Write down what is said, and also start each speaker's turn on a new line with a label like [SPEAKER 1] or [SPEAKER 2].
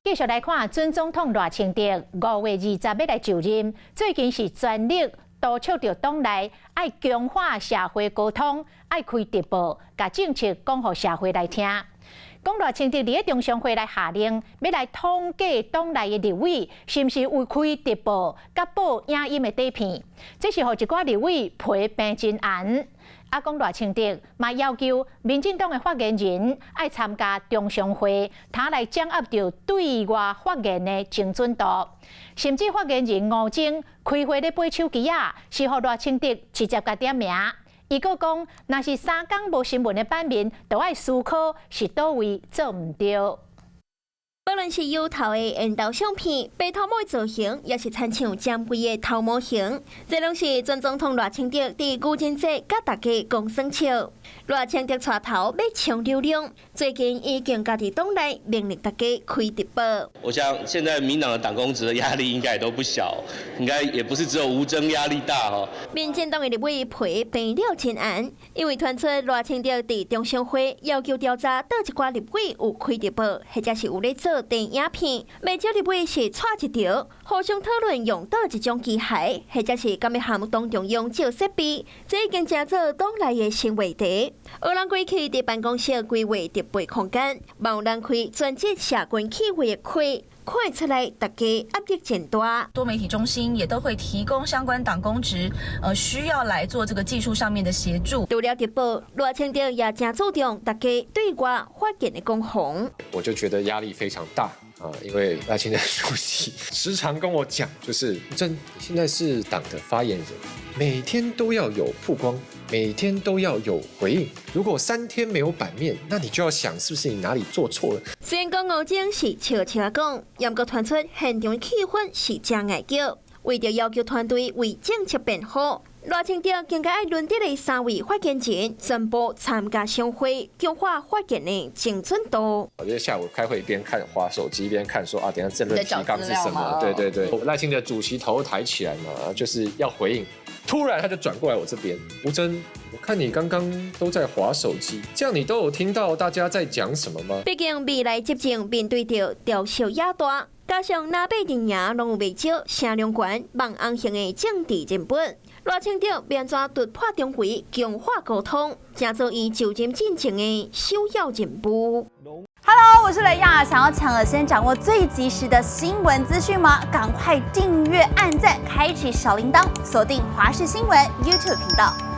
[SPEAKER 1] 继续来看，准总统赖清德5月20日要来就任，最近是全力督促着党内爱强化社会沟通，爱开直播，把政策讲予社会来听。讲赖清德伫中常会来下令，要来统计党内的立委是毋是有开直播，甲报影音的底片，这是予一寡立委批评真严。讲赖清德嘛要求民进党的发言人爱参加中常会，他来掌握着对外发言的精准度。甚至发言人吴征开会咧背手机啊，是予赖清德直接甲点名。伊阁讲，若是3天无新闻的版面，就要思考是倒位做毋对。
[SPEAKER 2] 不论是有头的缘投相片、白头毛的造型，也是亲像尖贵的头模型，这拢是准总统赖清德伫愚人节甲大家讲生笑。赖清德带头要抢流量，最近已经家己党内命令大家开直播。
[SPEAKER 3] 我想现在民党的党公职的压力应该也都不小，应该也不是只有吴征压力大哈。
[SPEAKER 2] 民进党的立委批评了真严，因为传出赖清德伫中常会要求调查倒一寡立委有开直播，或者是有咧做电影片，未少立委是带一条，互相讨论用倒一种机械，或者是敢要含党中央借设备，这已经成做党内的新话题。有人过去伫办公室规划直播空间，也有人开专职社群企划的开。看出来，大家压力真大。
[SPEAKER 4] 多媒体中心也都会提供相关党公职，需要来做这个技术上面的协助。
[SPEAKER 2] 除了直播，赖清德也真注重大家对外发言的攻防。
[SPEAKER 5] 我就觉得压力非常大。因为赖清德主席时常跟我讲，就是你现在是党的发言人，每天都要有曝光，每天都要有回应。如果3天没有版面，那你就要想是不是你哪里做错了。
[SPEAKER 2] 虽然讲吴征是悄悄讲，也不传出现场的气氛是真爱叫，为着要求团队为政策辩护。赖清德更加爱轮值的3位发言人全部参加商会，强化发言的精准度。
[SPEAKER 5] 我觉得下午开会一边看滑手机，一边看说等一下政论提纲是什么？对，赖清德主席头抬起来嘛，就是要回应。突然他就转过来我这边，吴征，我看你刚刚都在滑手机，这样你都有听到大家在讲什么吗？
[SPEAKER 2] 毕竟未来执政面对着调小野大，加上南北阵营拢有未少声量悬、望红型的政治人物。赖清德变怎突破重围，强化沟通，成做伊就任进程的首要任务。
[SPEAKER 6] Hello， 我是雷亚，想要抢先掌握最及时的新闻资讯吗？赶快订阅、按赞、开启小铃铛，锁定华视新闻 YouTube 频道。